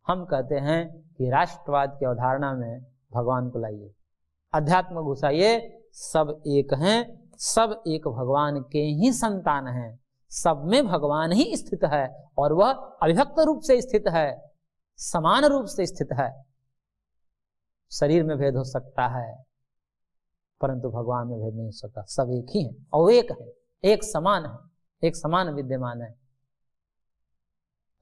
हम कहते हैं कि राष्ट्रवाद की अवधारणा में भगवान को लाइए, अध्यात्म घुसाइए। सब एक हैं, सब एक भगवान के ही संतान हैं, सब में भगवान ही स्थित है और वह अविभक्त रूप से स्थित है, समान रूप से स्थित है। शरीर में भेद हो सकता है परंतु भगवान में भेद नहीं हो सकता, सब एक ही है और एक है, एक समान है, एक समान विद्यमान है।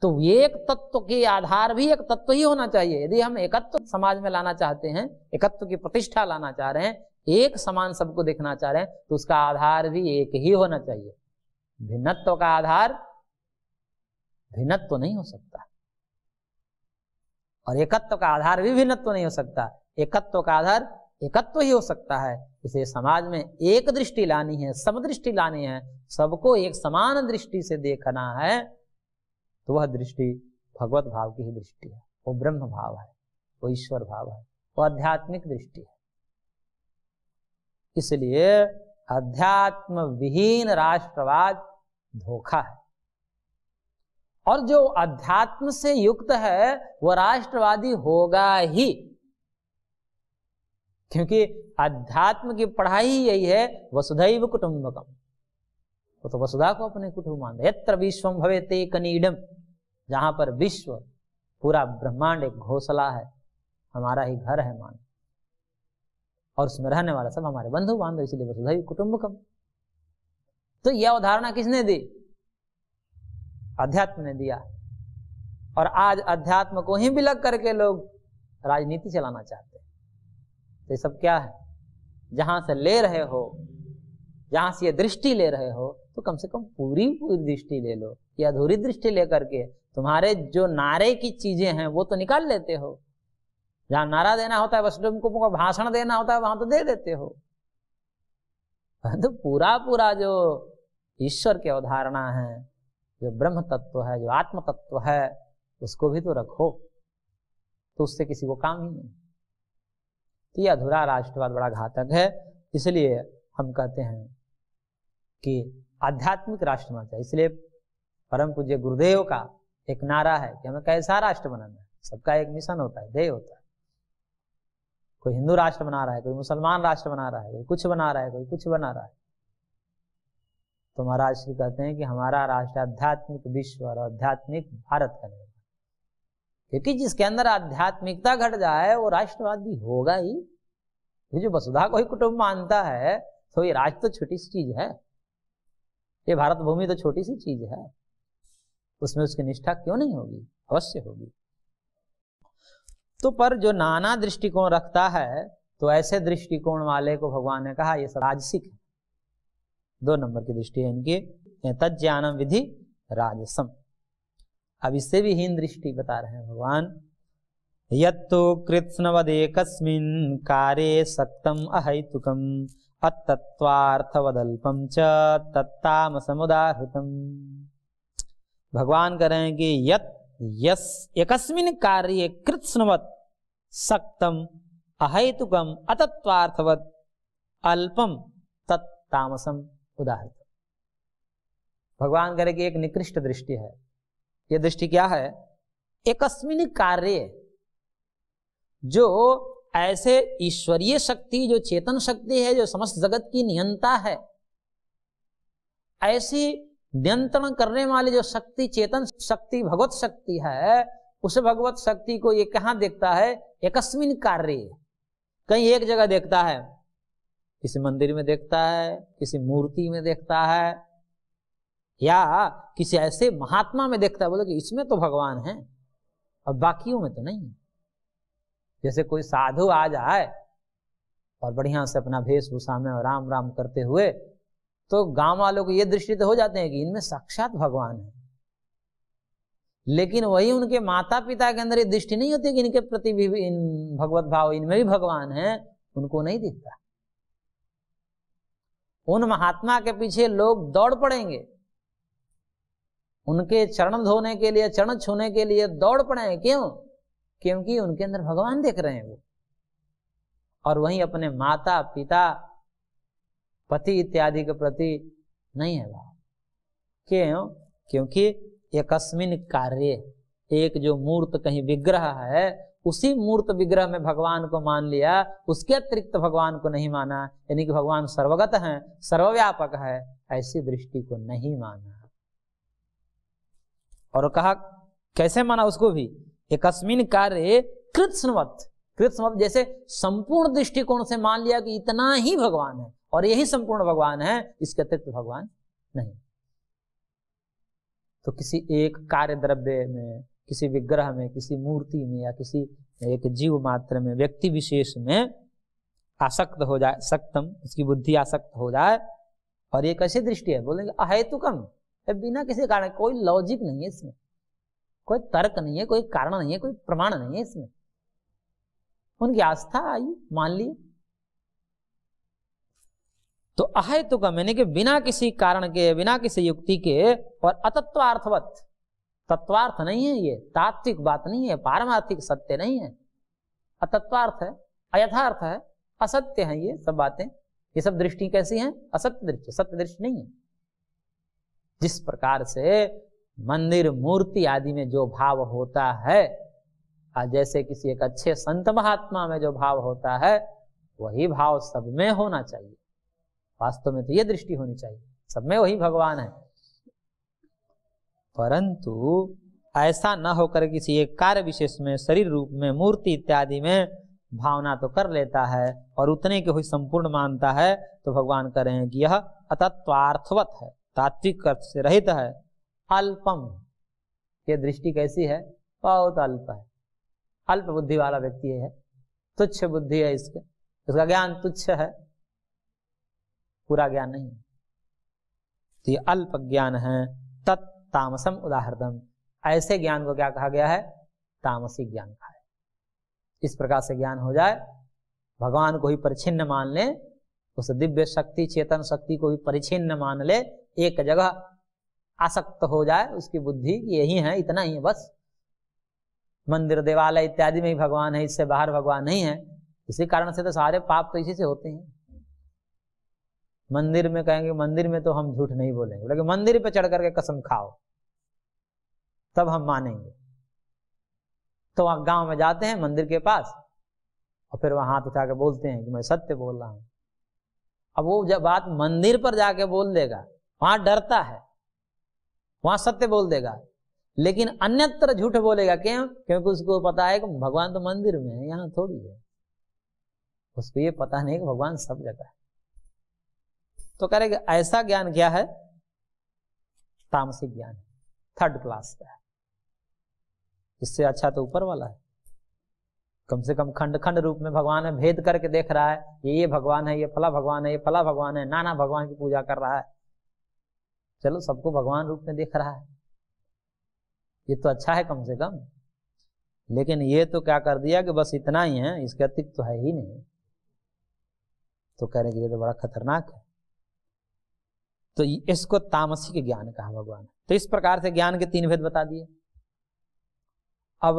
तो एक तत्व के आधार भी एक तत्व ही होना चाहिए। यदि हम एकत्व समाज में लाना चाहते हैं, एकत्व की प्रतिष्ठा लाना चाह रहे हैं, एक समान सबको देखना चाह रहे हैं, तो उसका आधार भी एक ही होना चाहिए। भिन्नत्व का आधार भिन्नत्व नहीं हो सकता और एकत्व का आधार भी भिन्नत्व नहीं हो सकता। एकत्व का आधार एकत्व ही हो सकता है। इसे समाज में एक दृष्टि लानी है, समदृष्टि लानी है, सबको एक समान दृष्टि से देखना है, तो वह दृष्टि भगवत भाव की ही दृष्टि है, वो ब्रह्म भाव है, वो ईश्वर भाव है, वो आध्यात्मिक दृष्टि है। इसलिए अध्यात्म विहीन राष्ट्रवाद धोखा है और जो अध्यात्म से युक्त है वो राष्ट्रवादी होगा ही, क्योंकि अध्यात्म की पढ़ाई यही है वसुधैव कुटुंबकम। वो तो वसुधा को अपने कुटुंब मान, यत्र विश्वम भवेते कनीडम, जहां पर विश्व पूरा ब्रह्मांड एक घोंसला है, हमारा ही घर है मान, और उसमें रहने वाला सब हमारे बंधु बांधव, इसलिए वसुधैव कुटुंबकम। तो यह अवधारणा किसने दी? अध्यात्म ने दिया। और आज अध्यात्म को ही विलग करके लोग राजनीति चलाना चाहते हैं। तो ये सब क्या है? जहां से ले रहे हो, जहां से ये दृष्टि ले रहे हो, तो कम से कम पूरी दृष्टि ले लो। या अधूरी दृष्टि लेकर के तुम्हारे जो नारे की चीजें हैं वो तो निकाल लेते हो। जहां नारा देना होता है, वसुधैव को भाषण देना होता है, वहां तो दे देते हो। तो पूरा जो ईश्वर की अवधारणा है, जो ब्रह्म तत्व है, जो आत्म तत्व है, उसको भी तो रखो, तो उससे किसी को काम ही नहीं। तो यह अधूरा राष्ट्रवाद बड़ा घातक है। इसलिए हम कहते हैं कि आध्यात्मिक राष्ट्र होना चाहिए। इसलिए परम पूज्य गुरुदेव का एक नारा है कि हमें कैसा राष्ट्र बनाना है। सबका एक मिशन होता है, ध्येय होता है। कोई हिंदू राष्ट्र बना रहा है, कोई मुसलमान राष्ट्र बना रहा है, कोई कुछ बना रहा है, कोई कुछ बना रहा है। तो महाराज श्री कहते हैं कि हमारा राष्ट्र आध्यात्मिक विश्व और आध्यात्मिक भारत का निर्माण, क्योंकि जिसके अंदर आध्यात्मिकता घट जाए वो राष्ट्रवादी होगा ही। ये जो वसुधा को ही कुटुंब मानता है, तो ये राष्ट्र तो छोटी सी चीज है, ये भारत भूमि तो छोटी सी चीज है, उसमें उसकी निष्ठा क्यों नहीं होगी? अवश्य होगी। तो पर जो नाना दृष्टिकोण रखता है, तो ऐसे दृष्टिकोण वाले को भगवान ने कहा ये सब राजसिक है। 2 नंबर की दृष्टि है इनकी, तज्ज्ञानम विधि राजसम। अब इससे भी हीन दृष्टि बता रहे हैं भगवान। यत्तु कृत्स्नवदेकस्मिन् कार्ये सक्तम अहैतुकम अतत्वार्थवदल्पम च तत्तामसमुदाहृतम। भगवान कह रहे हैं कि यस एकस्मिन् कार्ये कृत्स्नवत् सक्तम अहैतुकम अतत्वार्थवद अल्पम तत्तामसम उदाहृतम। भगवान कह रहे कि एक निकृष्ट दृष्टि है। यह दृष्टि क्या है? एकस्मिन् कार्ये, जो ऐसे ईश्वरीय शक्ति, जो चेतन शक्ति है, जो समस्त जगत की नियंता है, ऐसी नियंत्रण करने वाली जो शक्ति, चेतन शक्ति, भगवत शक्ति है, उस भगवत शक्ति को ये कहां देखता है? एकस्मिन् कार्ये, कहीं एक जगह देखता है, किसी मंदिर में देखता है, किसी मूर्ति में देखता है, या किसी ऐसे महात्मा में देखता है, बोले कि इसमें तो भगवान है और बाकियों में तो नहीं। जैसे कोई साधु आ जाए और बढ़िया से अपना वेशभूषा में राम राम करते हुए, तो गांव वालों को ये दृष्टि तो हो जाते हैं कि इनमें साक्षात भगवान है। लेकिन वही उनके माता पिता के अंदर ये दृष्टि नहीं होती कि इनके प्रति भी इन भगवत भाव, इनमें भी भगवान है, उनको नहीं दिखता। उन महात्मा के पीछे लोग दौड़ पड़ेंगे, उनके चरण धोने के लिए, चरण छूने के लिए दौड़ पड़े। क्यों? क्योंकि उनके अंदर भगवान देख रहे हैं वो। और वहीं अपने माता पिता, पति इत्यादि के प्रति नहीं है भाव। क्यों? क्योंकि एकस्मिन् कार्ये, एक जो मूर्त कहीं विग्रह है, उसी मूर्त विग्रह में भगवान को मान लिया, उसके अतिरिक्त भगवान को नहीं माना, यानी कि भगवान सर्वगत हैं, सर्वव्यापक है, ऐसी दृष्टि को नहीं माना। और कहा कैसे माना उसको भी, एकस्मिन कार्य कृत्स्नवत्, कृत्स्नवत् जैसे संपूर्ण दृष्टिकोण से मान लिया कि इतना ही भगवान है और यही संपूर्ण भगवान है, इसके अतिरिक्त भगवान नहीं। तो किसी एक कार्य द्रव्य में, किसी विग्रह में, किसी मूर्ति में, या किसी एक जीव मात्र में, व्यक्ति विशेष में आसक्त हो जाए, सक्तम उसकी बुद्धि आसक्त हो जाए, और ये कैसी दृष्टि है, बोलेंगे अहेतुकम, बिना किसी कारण, कोई लॉजिक नहीं है इसमें, कोई तर्क नहीं है, कोई कारण नहीं है, कोई प्रमाण नहीं है इसमें, उनकी आस्था आई, मान ली। तो अहेतुकम यानी कि बिना किसी कारण के, बिना किसी युक्ति के, और अतत्वार्थवत, तत्वार्थ नहीं है, ये तात्विक बात नहीं है, पारमार्थिक सत्य नहीं है, अतत्वार्थ है, अयथार्थ है, असत्य है, ये सब बातें, ये सब दृष्टि कैसी हैं, असत्य दृष्टि, सत्य दृष्टि नहीं है। जिस प्रकार से मंदिर मूर्ति आदि में जो भाव होता है, जैसे किसी एक अच्छे संत महात्मा में जो भाव होता है, वही भाव सब में होना चाहिए। वास्तव में तो ये दृष्टि होनी चाहिए, सब में वही भगवान है। परंतु ऐसा न होकर किसी एक कार्य विशेष में, शरीर रूप में, मूर्ति इत्यादि में भावना तो कर लेता है और उतने के हुई संपूर्ण मानता है, तो भगवान कह रहे हैं कि यह अतत्वार्थवत है, तात्विक अर्थ से रहित है, अल्पम, ये दृष्टि कैसी है, बहुत अल्प है, अल्प बुद्धि वाला व्यक्ति है, तुच्छ बुद्धि है इसके, इसका ज्ञान तुच्छ है, पूरा ज्ञान नहीं। तो ये अल्प ज्ञान है, तत्तामसम उदाहरणम, ऐसे ज्ञान को क्या कहा गया है, तामसिक ज्ञान कहा है। इस प्रकार से ज्ञान हो जाए, भगवान को ही परिच्छिन्न मान ले, उस दिव्य शक्ति, चेतन शक्ति को भी परिच्छिन्न मान ले, एक जगह आसक्त हो जाए उसकी बुद्धि, यही है, इतना ही है बस, मंदिर देवालय इत्यादि में ही भगवान है, इससे बाहर भगवान नहीं है। इसी कारण से तो सारे पाप तो इसी से होते हैं। मंदिर में कहेंगे मंदिर में तो हम झूठ नहीं बोलेंगे, लेकिन मंदिर पे चढ़ करके कसम खाओ तब हम मानेंगे। तो आप गांव में जाते हैं मंदिर के पास और फिर वहां हाथ उठा के बोलते हैं कि मैं सत्य बोल रहा हूं। अब वो जब बात मंदिर पर जाके बोल देगा, वहां डरता है, वहां सत्य बोल देगा, लेकिन अन्यत्र झूठ बोलेगा। क्यों? क्योंकि उसको पता है कि भगवान तो मंदिर में है, यहाँ थोड़ी है। उसको ये पता नहीं कि भगवान सब जगह है। तो करेगा ऐसा ज्ञान क्या है, तामसिक ज्ञान, थर्ड क्लास का है। इससे अच्छा तो ऊपर वाला है, कम से कम खंड खंड रूप में भगवान में भेद करके देख रहा है, ये भगवान है, ये फला भगवान है, ये फला भगवान है, नाना भगवान की पूजा कर रहा है। चलो सबको भगवान रूप में देख रहा है, ये तो अच्छा है कम से कम। लेकिन ये तो क्या कर दिया कि बस इतना ही है, इसके अतिरिक्त तो है ही नहीं। तो कह रहे कि ये तो बड़ा खतरनाक है। तो इसको तामसिक ज्ञान कहा भगवान। तो इस प्रकार से ज्ञान के तीन भेद बता दिए। अब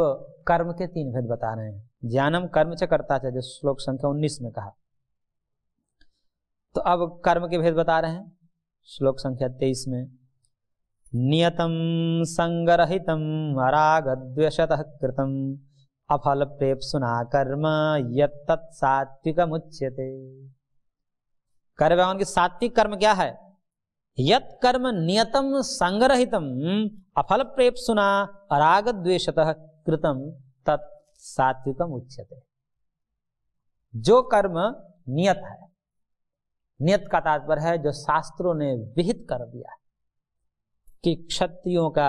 कर्म के तीन भेद बता रहे हैं। ज्ञानम कर्म च कर्ता च, जो श्लोक संख्या 19 में कहा। तो अब कर्म के भेद बता रहे हैं श्लोक संख्या 23 में। नियतम संगरहितम अरागद्वेषतः कृतम अफल प्रेप्सुना कर्म यत्तत् सात्विकमुच्यते। कर्म भगवान की सात्विक कर्म क्या है? यत् कर्म नियतम संगरहितम अफल प्रेप्सुना अरागद्वेषतः कृतम तत् सात्विकम उच्यते। जो कर्म नियत है, नियत का तात्पर्य है जो शास्त्रों ने विहित कर दिया है कि क्षत्रियों का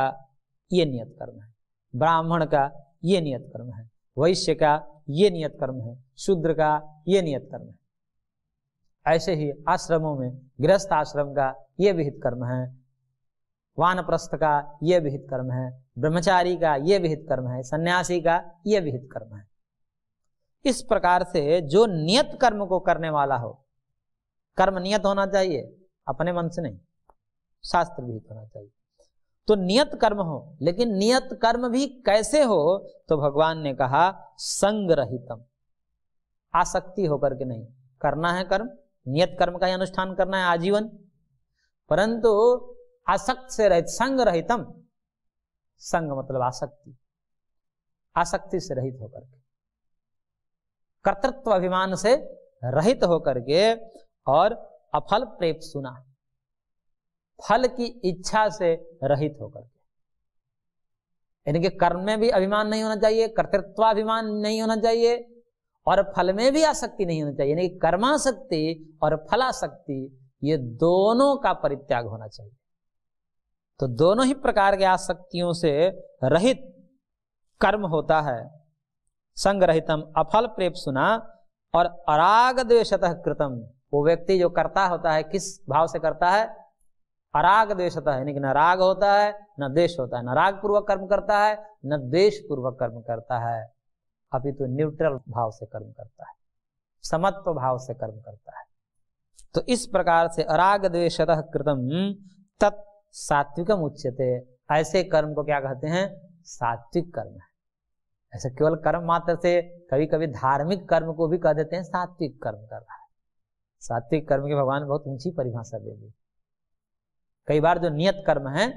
ये नियत कर्म है, ब्राह्मण का ये नियत कर्म है, वैश्य का ये नियत कर्म है, शूद्र का ये नियत कर्म है। ऐसे ही आश्रमों में गृहस्थ आश्रम का ये विहित कर्म है, वानप्रस्थ का ये विहित कर्म है, ब्रह्मचारी का ये विहित कर्म है, सन्यासी का ये विहित कर्म है। इस प्रकार से जो नियत कर्म को करने वाला हो, कर्म नियत होना चाहिए, अपने मन से नहीं, शास्त्र विहित होना चाहिए। तो नियत कर्म हो, लेकिन नियत कर्म भी कैसे हो? तो भगवान ने कहा संगरहितम, आसक्ति होकर के नहीं करना है कर्म। नियत कर्म का ही अनुष्ठान करना है आजीवन, परंतु आसक्त से रहित, संग रहितम। संग मतलब आसक्ति, आसक्ति से रहित होकर के, कर्तृत्व अभिमान से रहित होकर के, और अफल प्रेप सुना, फल की इच्छा से रहित होकर के, यानी कि कर्म में भी अभिमान नहीं होना चाहिए, कर्तृत्वाभिमान नहीं होना चाहिए, और फल में भी आसक्ति नहीं होना चाहिए, यानी कि कर्मासक्ति और फलासक्ति ये दोनों का परित्याग होना चाहिए। तो दोनों ही प्रकार के आसक्तियों से रहित कर्म होता है। संग रहितम अफल प्रेप सुना, और अराग द्वेषतः कृतम, वो व्यक्ति जो करता होता है किस भाव से करता है? अराग द्वेषतः, यानी कि न राग होता है न द्वेष होता है, न राग पूर्वक कर्म करता है न द्वेष पूर्वक कर्म करता है, अपितु न्यूट्रल भाव से कर्म करता है, समत्व भाव से कर्म करता है। तो इस प्रकार से अराग द्वेषतः कृतम तत् सात्विकम उच्यते, ऐसे कर्म को क्या कहते हैं? सात्विक कर्म है। ऐसे केवल कर्म मात्र से, कभी कभी धार्मिक कर्म को भी कह देते हैं सात्विक कर्म कर रहा है। सात्विक कर्म की भगवान बहुत ऊंची परिभाषा दे दी। कई बार जो नियत कर्म है,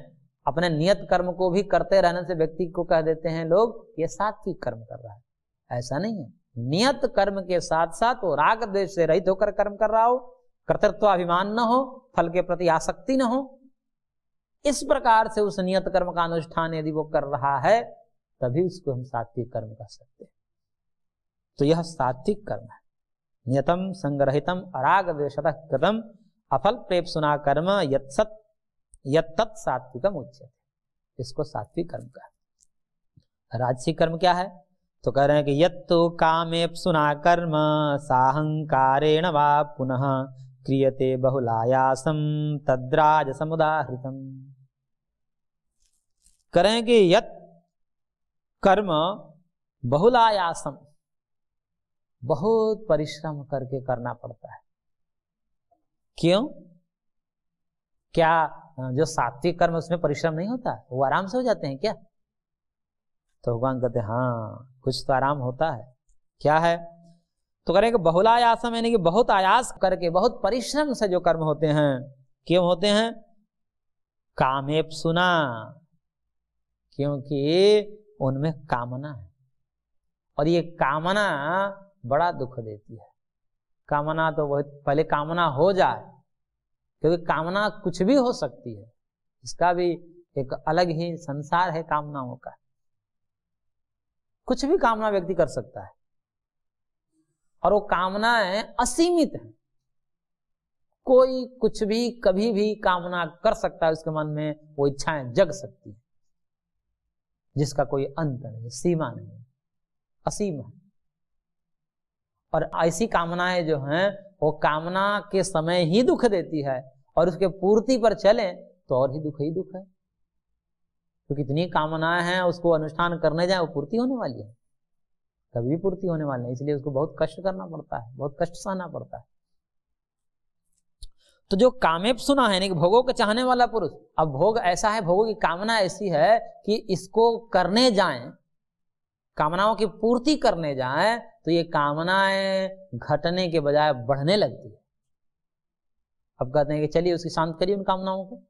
अपने नियत कर्म को भी करते रहने से व्यक्ति को कह देते हैं लोग ये सात्विक कर्म कर रहा है। ऐसा नहीं है, नियत कर्म के साथ साथ वो राग द्वेष से रहित होकर कर्म कर रहा हो, कर्तृत्वाभिमान न हो, फल के प्रति आसक्ति न हो, इस प्रकार से उस नियत कर्म का अनुष्ठान यदि वो कर रहा है, तभी उसको हम सात्विक कर्म कह सकते हैं। तो यह सात्विक कर्म है। नियतम संग्रहितम अराग द्वेषतः कृतम अफल प्रेप सुना कर्म यत्तत् सात्विकम उच्यते, इसको सात्विक कर्म कहा। राजसिक कर्म क्या है? तो कह रहे हैं कि यत्तु कामेप्सुना कर्म साहंकारेण वा पुनः क्रियते बहुलायासम तद्राजसमुदाहृतम। करें कि यत् कर्म बहुलायासम, बहुत परिश्रम करके करना पड़ता है। क्यों? क्या जो सात्विक कर्म उसमें परिश्रम नहीं होता, वो आराम से हो जाते हैं क्या? तो भगवान कहते हैं हाँ, कुछ तो आराम होता है। क्या है? तो करेंगे बहुलायासम, यानी कि बहुत आयास करके, बहुत परिश्रम से जो कर्म होते हैं। क्यों होते हैं? कामेप्सुना, क्योंकि उनमें कामना है, और ये कामना बड़ा दुख देती है। कामना तो बहुत पहले कामना हो जाए, क्योंकि कामना कुछ भी हो सकती है, इसका भी एक अलग ही संसार है कामनाओं का। कुछ भी कामना व्यक्ति कर सकता है, और वो कामनाएं असीमित है। कोई कुछ भी कभी भी कामना कर सकता है, उसके मन में वो इच्छाएं जग सकती है, जिसका कोई अंत नहीं, सीमा नहीं, असीम है। और ऐसी कामनाएं जो हैं वो कामना के समय ही दुख देती है, और उसके पूर्ति पर चले तो और ही दुख है। तो कितनी कामनाएं हैं, उसको अनुष्ठान करने जाए वो पूर्ति होने वाली है? कभी भी पूर्ति होने वाली नहीं, इसलिए उसको बहुत कष्ट करना पड़ता है, बहुत कष्ट सहना पड़ता है। तो जो कामेप्सुना है, यानी कि भोगों के चाहने वाला पुरुष, अब भोग ऐसा है, भोगों की कामना ऐसी है कि इसको करने जाएं, कामनाओं की पूर्ति करने जाएं, तो ये कामनाएं घटने के बजाय बढ़ने लगती है। अब कहते हैं कि चलिए उसकी शांत करिए उन कामनाओं को,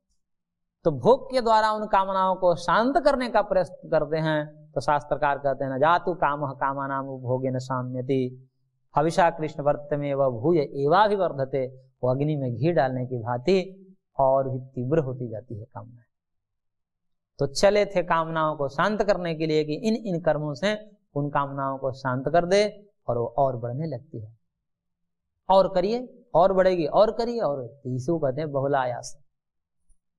तो भोग के द्वारा उन कामनाओं को शांत करने का प्रयत्न करते हैं। तो शास्त्रकार कहते हैं न जातु कामः कामानाम भोगे न साम्यति हविषा कृष्ण वर्त में वह भूय एवाभिवर्धते, वो अग्नि में घी डालने की भांति और भी तीव्र होती जाती है कामनाएं। तो चले थे कामनाओं को शांत करने के लिए कि इन इन कर्मों से उन कामनाओं को शांत कर दे, और वो और बढ़ने लगती है। और करिए और बढ़ेगी, और करिए और, इसी को कहते हैं बहुलायास।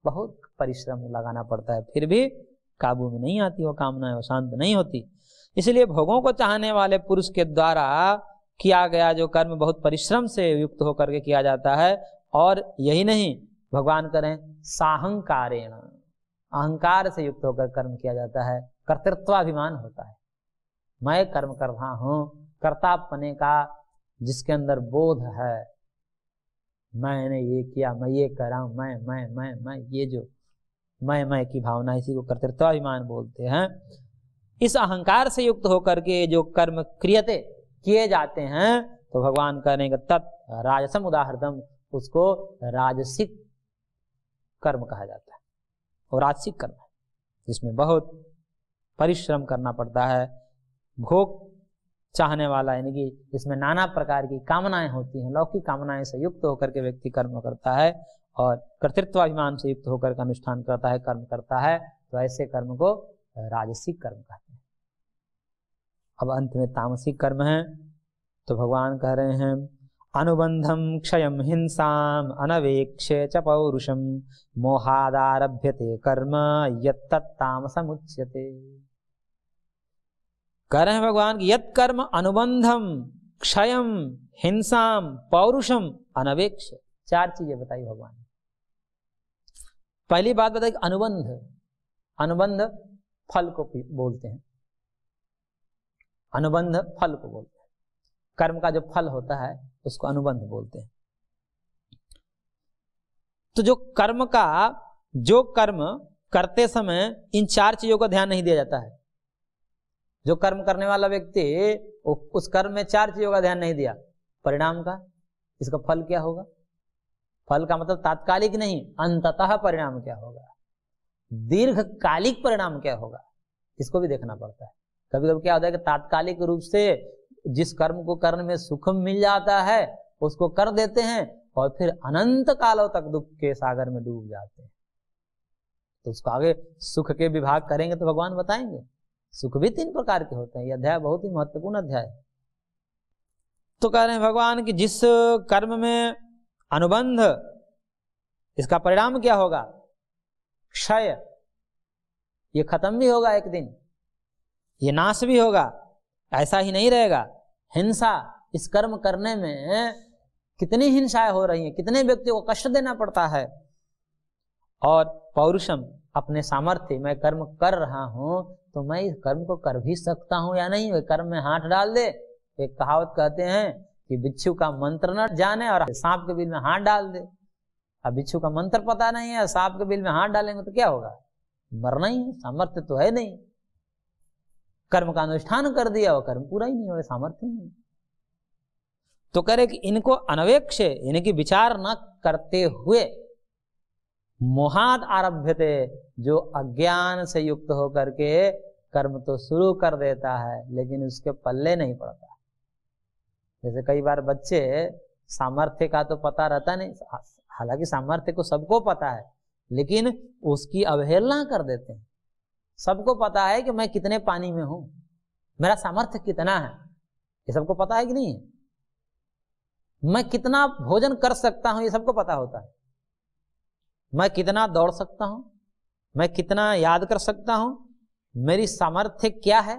बहुत परिश्रम लगाना पड़ता है, फिर भी काबू में नहीं आती वो कामनाएं, वो शांत नहीं होती। इसलिए भोगों को चाहने वाले पुरुष के द्वारा किया गया जो कर्म बहुत परिश्रम से युक्त होकर के किया जाता है। और यही नहीं, भगवान करें साहंकारेण, अहंकार से युक्त होकर कर्म किया जाता है। कर्तृत्वाभिमान होता है, मैं कर्म कर रहा हूं, कर्तापने का जिसके अंदर बोध है, मैंने ये किया, मैं ये कर रहा हूं, मैं, ये जो मैं की भावना, इसी को कर्तृत्वाभिमान बोलते हैं। इस अहंकार से युक्त होकर के जो कर्म क्रियते किए जाते हैं, तो भगवान करेंगे तत् राजसम उदाहरणम, उसको राजसिक कर्म कहा जाता है। और राजसिक कर्म है जिसमें बहुत परिश्रम करना पड़ता है, भोग चाहने वाला, यानी कि इसमें नाना प्रकार की कामनाएं होती हैं, लौकिक कामनाएं से युक्त होकर के व्यक्ति कर्म करता है और कर्तृत्वाभिमान से युक्त होकर के अनुष्ठान करता है, कर्म करता है, तो ऐसे कर्म को राजसिक कर्म कहते हैं। अब अंत में तामसिक कर्म है, तो भगवान कह रहे हैं अनुबंधम क्षयम हिंसाम अनवेक्ष्य च पौरुषम मोहादारभ्यते कर्म यत्तत्तामसमुच्यते। कह रहे हैं भगवान कि यत् कर्म अनुबंधम क्षयम हिंसाम पौरुषम अनवेक्ष्य, चार चीजें बताई भगवान ने। पहली बात बताई अनुबंध, अनुबंध फल को बोलते हैं, अनुबंध फल को बोलते हैं, कर्म का जो फल होता है उसको अनुबंध बोलते हैं। तो जो कर्म करते समय इन चार चीजों का ध्यान नहीं दिया जाता है। जो कर्म करने वाला व्यक्ति उस कर्म में चार चीजों का ध्यान नहीं दिया, परिणाम का, इसका फल क्या होगा, फल का मतलब तात्कालिक नहीं, अंततः परिणाम क्या होगा, दीर्घकालिक परिणाम क्या होगा, इसको भी देखना पड़ता है। कभी कभी क्या होता है कि तात्कालिक रूप से जिस कर्म को करने में सुख मिल जाता है उसको कर देते हैं और फिर अनंत कालों तक दुख के सागर में डूब जाते हैं। तो उसको आगे सुख के विभाग करेंगे तो भगवान बताएंगे। सुख भी तीन प्रकार के होते हैं, यह अध्याय बहुत ही महत्वपूर्ण अध्याय है। तो कह रहे हैं भगवान कि जिस कर्म में अनुबंध, इसका परिणाम क्या होगा, क्षय, ये खत्म भी होगा एक दिन, ये नाश भी होगा, ऐसा ही नहीं रहेगा। हिंसा, इस कर्म करने में कितनी हिंसाएं हो रही हैं, कितने व्यक्तियों को कष्ट देना पड़ता है। और पौरुषम, अपने सामर्थ्य, मैं कर्म कर रहा हूं तो मैं इस कर्म को कर भी सकता हूं या नहीं, वे कर्म में हाथ डाल दे। एक कहावत कहते हैं कि बिच्छू का मंत्र न जाने और सांप के बिल में हाथ डाल दे। अब बिच्छू का मंत्र पता नहीं है, सांप के बिल में हाथ डालेंगे तो क्या होगा, मरना ही है, सामर्थ्य तो है नहीं। कर्म का अनुष्ठान कर दिया, वो कर्म पूरा ही नहीं हुआ, सामर्थ्य नहीं। तो करे कि इनको अनवेक्ष, यानी कि विचार न करते हुए, मोहाद आरभ्यते, जो अज्ञान से युक्त होकर के कर्म तो शुरू कर देता है लेकिन उसके पल्ले नहीं पड़ता। जैसे कई बार बच्चे सामर्थ्य का तो पता रहता नहीं, हालांकि सामर्थ्य को सबको पता है लेकिन उसकी अवहेलना कर देते हैं। सबको पता है कि मैं कितने पानी में हूं, मेरा सामर्थ्य कितना है, ये सबको पता है कि नहीं है। मैं कितना भोजन कर सकता हूं, ये सबको पता होता है। मैं कितना दौड़ सकता हूं, मैं कितना याद कर सकता हूं, मेरी सामर्थ्य क्या है,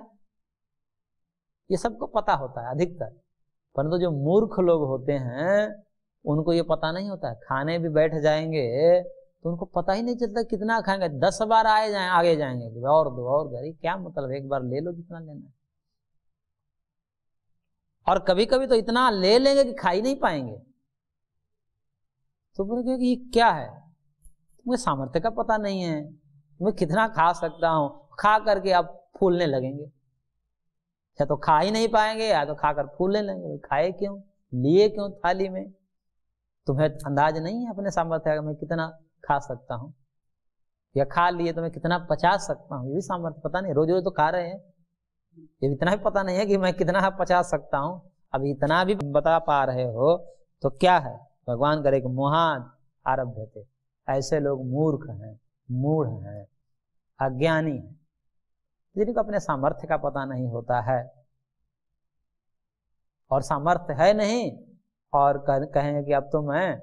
ये सबको पता होता है अधिकतर। परंतु जो मूर्ख लोग होते हैं उनको ये पता नहीं होता है। खाने भी बैठ जाएंगे तो उनको पता ही नहीं चलता कितना खाएंगे, 10 बार आगे जाएंगे, और दो और दो, क्या मतलब, एक बार ले लो जितना लेना है। और कभी कभी तो इतना ले लेंगे कि खा ही नहीं पाएंगे। तो बोलेंगे कि ये क्या है, तुम्हें सामर्थ्य का पता नहीं है, मैं कितना खा सकता हूं, खा करके आप फूलने लगेंगे। या तो खा ही नहीं पाएंगे या तो खाकर फूलने लगेंगे। खाए क्यों, लिए क्यों थाली में, तुम्हें अंदाज नहीं है अपने सामर्थ्य का, मैं कितना खा सकता हूं, या खा लिए तो मैं कितना पचा सकता हूं, ये भी सामर्थ्य पता नहीं। रोज रोज तो खा रहे हैं, ये इतना भी पता नहीं है कि मैं कितना पचा सकता हूं। अब इतना भी बता पा रहे हो तो क्या है, भगवान करे कि मोहाद आरभ्यते, ऐसे लोग मूर्ख हैं, मूढ़ हैं, अज्ञानी हैं, जिनको अपने सामर्थ्य का पता नहीं होता है। और सामर्थ्य है नहीं और कहेंगे कि अब तो मैं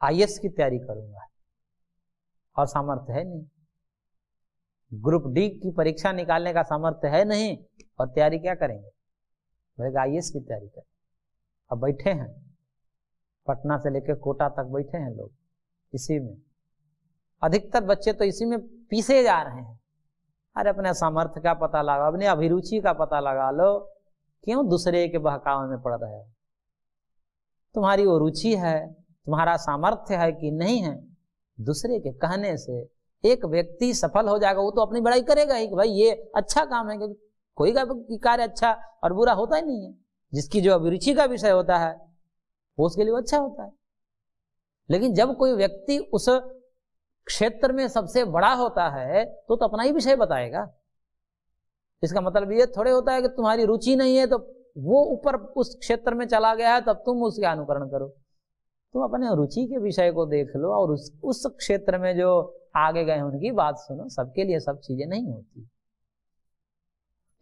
IAS की तैयारी करूंगा, और सामर्थ्य है नहीं। ग्रुप डी की परीक्षा निकालने का सामर्थ्य है नहीं और तैयारी क्या करेंगे, बोलेगा IAS की तैयारी करें। अब बैठे हैं, पटना से लेकर कोटा तक बैठे हैं लोग इसी में, अधिकतर बच्चे तो इसी में पीसे जा रहे हैं। अरे अपने सामर्थ्य का पता लगा, अपने अभिरुचि का पता लगा लो, क्यों दूसरे के बहकावे में पड़ रहे हो। तुम्हारी वो रुचि है, तुम्हारा सामर्थ्य है कि नहीं है, दूसरे के कहने से एक व्यक्ति सफल हो जाएगा, वो तो अपनी बड़ाई करेगा ही कि भाई ये अच्छा काम है, क्योंकि कोई का कार्य अच्छा और बुरा होता ही नहीं है। जिसकी जो अभिरुचि का विषय होता है वो उसके लिए अच्छा होता है। लेकिन जब कोई व्यक्ति उस क्षेत्र में सबसे बड़ा होता है तो अपना ही विषय बताएगा, इसका मतलब ये थोड़े होता है कि तुम्हारी रुचि नहीं है तो वो ऊपर उस क्षेत्र में चला गया है तब तुम उसका अनुकरण करो। तुम अपने रुचि के विषय को देख लो और उस क्षेत्र में जो आगे गए उनकी बात सुनो। सबके लिए सब चीजें नहीं होती।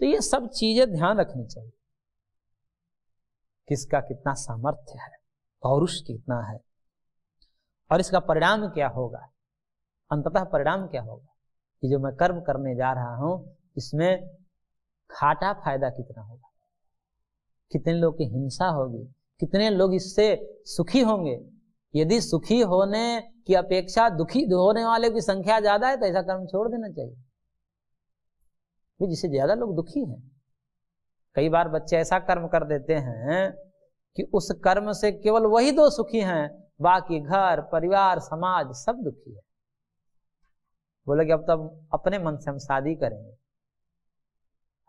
तो ये सब चीजें ध्यान रखनी चाहिए, किसका कितना सामर्थ्य है, पौरुष कितना है, और इसका परिणाम क्या होगा। अंततः परिणाम क्या होगा कि जो मैं कर्म करने जा रहा हूं इसमें घाटा फायदा कितना होगा, कितने लोग की हिंसा होगी, कितने लोग इससे सुखी होंगे। यदि सुखी होने की अपेक्षा दुखी होने वाले की संख्या ज्यादा है तो ऐसा कर्म छोड़ देना चाहिए, जिससे ज्यादा लोग दुखी हैं। कई बार बच्चे ऐसा कर्म कर देते हैं कि उस कर्म से केवल वही दो सुखी हैं, बाकी घर परिवार समाज सब दुखी है। बोले कि अब तब अपने मन से हम शादी करेंगे।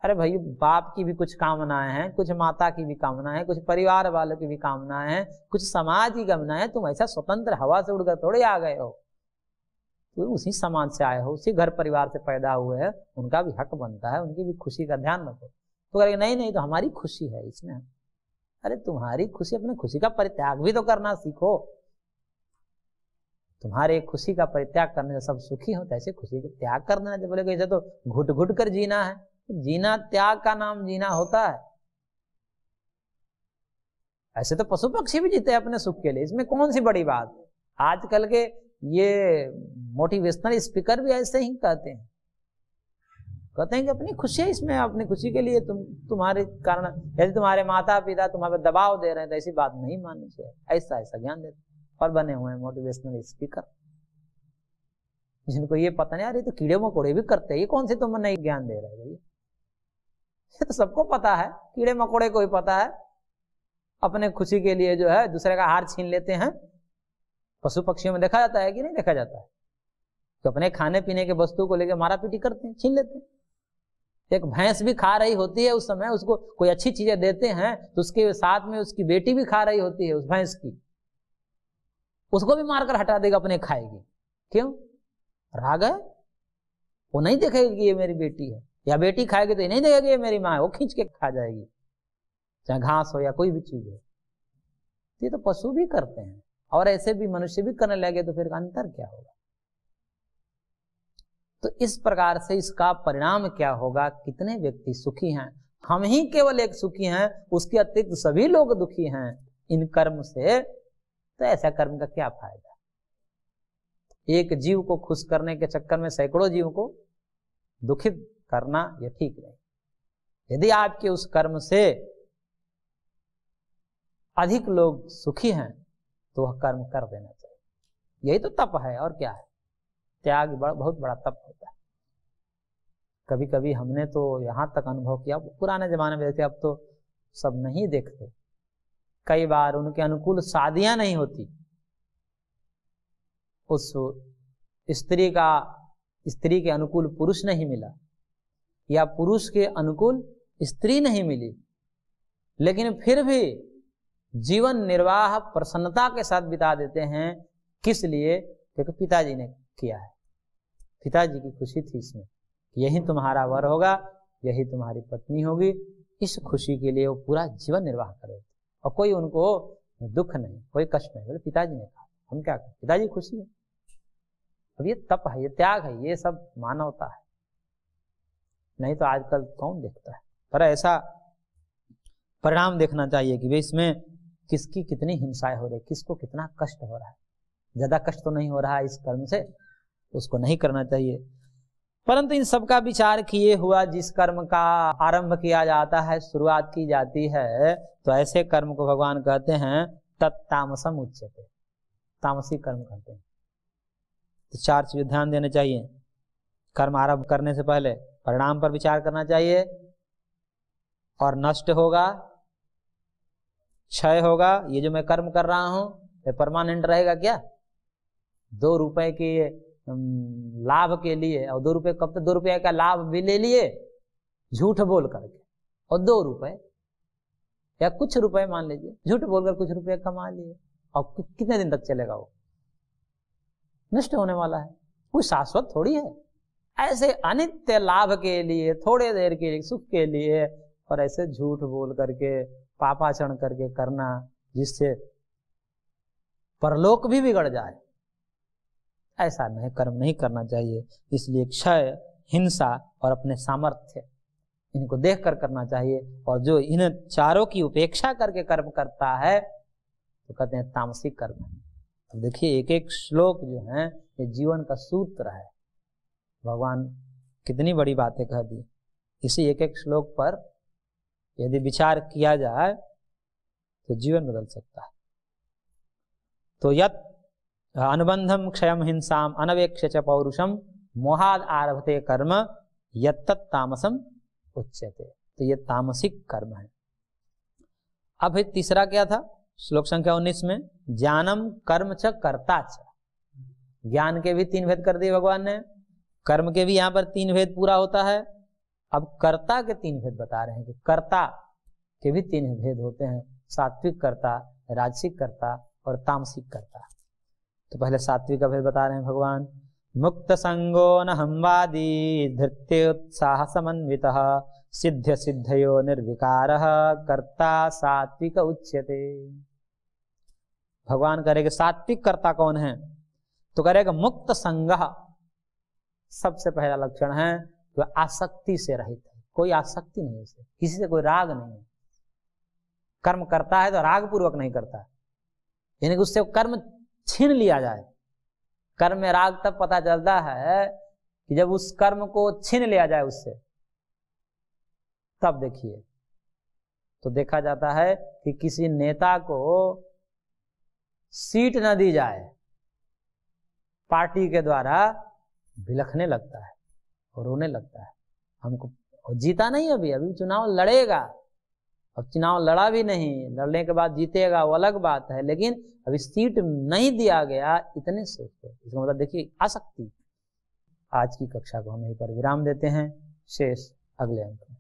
अरे भाई, बाप की भी कुछ कामनाएं हैं, कुछ माता की भी कामनाएं हैं, कुछ परिवार वालों की भी कामनाएं हैं, कुछ समाज की कामनाएं हैं। तुम ऐसा स्वतंत्र हवा से उड़कर थोड़े आ गए हो, तो उसी समाज से आए हो, उसी घर परिवार से पैदा हुए हैं, उनका भी हक बनता है, उनकी भी खुशी का ध्यान रखो। तो कहेंगे नहीं नहीं, तो हमारी खुशी है इसमें। अरे तुम्हारी खुशी, अपने खुशी का परित्याग भी तो करना सीखो। तुम्हारे खुशी का परित्याग करने से सब सुखी होते, ऐसे खुशी का त्याग करना है। बोले ऐसे तो घुट घुट कर जीना है, जीना त्याग का नाम जीना होता है। ऐसे तो पशु पक्षी भी जीते हैं अपने सुख के लिए, इसमें कौन सी बड़ी बात है। आजकल के ये मोटिवेशनल स्पीकर भी ऐसे ही कहते हैं कि अपनी खुशी है इसमें, अपनी खुशी के लिए तुम्हारे कारण, यदि तुम्हारे माता पिता तुम्हारे दबाव दे रहे हैं तो ऐसी बात नहीं माननी चाहिए। ऐसा ऐसा ज्ञान देते और बने हुए हैं मोटिवेशनल स्पीकर, जिनको ये पता नहीं, अरे तो कीड़े मकोड़े भी करते हैं, ये कौन से तुम नई ज्ञान दे रहे हो भैया। ये तो सबको पता है, कीड़े मकोड़े को ही पता है। अपने खुशी के लिए जो है दूसरे का हार छीन लेते हैं। पशु पक्षियों में देखा जाता है कि नहीं देखा जाता है, तो अपने खाने पीने के वस्तु को लेकर मारा पीटी करते हैं, छीन लेते हैं। एक भैंस भी खा रही होती है, उस समय उसको कोई अच्छी चीजें देते हैं तो उसके साथ में उसकी बेटी भी खा रही होती है उस भैंस की, उसको भी मारकर हटा देगा, अपने खाएगी। क्यों? राग है। वो नहीं देखेगी कि ये मेरी बेटी है, या बेटी खाएगी तो ये नहीं देखेगी ये मेरी माँ है, वो खींच के खा जाएगी, चाहे घास हो या कोई भी चीज हो। ये तो पशु भी करते हैं और ऐसे भी मनुष्य भी करने लगे, तो फिर अंतर क्या होगा। तो इस प्रकार से इसका परिणाम क्या होगा, कितने व्यक्ति सुखी हैं, हम ही केवल एक सुखी हैं, उसके अतिरिक्त सभी लोग दुखी हैं इन कर्म से। तो ऐसा कर्म का क्या फायदा। एक जीव को खुश करने के चक्कर में सैकड़ों जीव को दुखित करना यह ठीक नहीं। यदि आपके उस कर्म से अधिक लोग सुखी हैं तो वह कर्म कर देना चाहिए। यही तो तप है, और क्या है। त्याग बहुत बड़ा तप होता है। कभी कभी हमने तो यहां तक अनुभव किया, पुराने जमाने में देखते, अब तो सब नहीं देखते। कई बार उनके अनुकूल शादियां नहीं होती, उस स्त्री के अनुकूल पुरुष नहीं मिला, या पुरुष के अनुकूल स्त्री नहीं मिली, लेकिन फिर भी जीवन निर्वाह प्रसन्नता के साथ बिता देते हैं। किस लिए? क्योंकि पिताजी ने किया है, पिताजी की खुशी थी इसमें, यही तुम्हारा वर होगा, यही तुम्हारी पत्नी होगी। इस खुशी के लिए वो पूरा जीवन निर्वाह करे और कोई उनको दुख नहीं, कोई कष्ट नहीं। बोले पिताजी ने कहा, हम क्या करें, पिताजी खुशी है। अब ये तप है, ये त्याग है, ये सब मानवता है। नहीं तो आजकल कौन देखता है। पर ऐसा परिणाम देखना चाहिए कि भाई इसमें किसकी कितनी हिंसाएं हो रही, किसको कितना कष्ट हो रहा है। ज्यादा कष्ट तो नहीं हो रहा है इस कर्म से, उसको नहीं करना चाहिए। परंतु इन सब का विचार किए हुआ जिस कर्म का आरंभ किया जाता है, शुरुआत की जाती है, तो ऐसे कर्म को भगवान कहते हैं तत्तामसम उच्यते, तामसी कर्म कहते हैं। तो चार चीज ध्यान देने चाहिए। कर्म आरंभ करने से पहले परिणाम पर विचार करना चाहिए, और नष्ट होगा, क्षय होगा। ये जो मैं कर्म कर रहा हूं ये परमानेंट रहेगा क्या? 2 रुपए के लाभ के लिए, और 2 रुपए कब तक, 2 रुपए का लाभ भी ले लिए झूठ बोल करके, और 2 रुपए या कुछ रुपए मान लीजिए झूठ बोलकर कुछ रुपए कमा लिए, और कितने दिन तक चलेगा? वो नष्ट होने वाला है, कोई शाश्वत थोड़ी है। ऐसे अनित्य लाभ के लिए, थोड़े देर के लिए, सुख के लिए, और ऐसे झूठ बोल करके, पापाचरण करके करना जिससे परलोक भी बिगड़ जाए, ऐसा नहीं, कर्म नहीं करना चाहिए। इसलिए क्षय, हिंसा और अपने सामर्थ्य, इनको देखकर करना चाहिए। और जो इन चारों की उपेक्षा करके कर्म करता है तो कहते हैं तामसिक कर्म है। अब देखिए एक एक श्लोक जो है ये जीवन का सूत्र है। भगवान कितनी बड़ी बातें कह दी। इसी एक एक श्लोक पर यदि विचार किया जाए तो जीवन बदल सकता है। तो यत् अनुबंधम क्षयम हिंसाम अनवेक्ष्य च पौरुषम मोहाद आरभते कर्म यत्तत् तामसम उच्यते। तो ये तामसिक कर्म है। अब फिर तीसरा क्या था श्लोक संख्या 19 में, ज्ञानम कर्म च कर्ता च। ज्ञान के भी 3 भेद कर दिए भगवान ने, कर्म के भी यहाँ पर 3 भेद पूरा होता है। अब कर्ता के 3 भेद बता रहे हैं कि कर्ता के भी 3 भेद होते हैं, सात्विक कर्ता, राजसिक कर्ता और तामसिक कर्ता। तो पहले सात्विक का भेद बता रहे हैं भगवान। मुक्त संगो न हमवादी धृत्योत्साह समन्वितः सिद्ध सिद्धयो निर्विकारः कर्ता सात्विक उच्यते। भगवान करेगा सात्विक कर्ता कौन है, तो करेगा मुक्त संगः। सबसे पहला लक्षण है वह आसक्ति से रहित है, कोई आसक्ति नहीं उसे, किसी से कोई राग नहीं है। कर्म करता है तो राग पूर्वक नहीं करता, यानी कि उससे कर्म छीन लिया जाए। कर्म में राग तब पता चलता है कि जब उस कर्म को छीन लिया जाए उससे, तब देखिए। तो देखा जाता है कि किसी नेता को सीट न दी जाए, पार्टी के द्वारा बिलखने लगता है और रोने लगता है। हमको जीता नहीं, अभी चुनाव लड़ेगा, अब चुनाव लड़ा भी नहीं, लड़ने के बाद जीतेगा वो अलग बात है, लेकिन अभी सीट नहीं दिया गया, इतने सोचते। इसका मतलब देखिए आसक्ति। आज की कक्षा को हम यहीं पर विराम देते हैं, शेष अगले अंक में।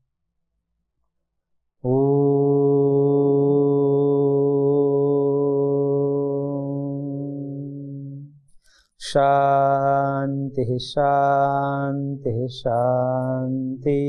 शांति शांति शांति।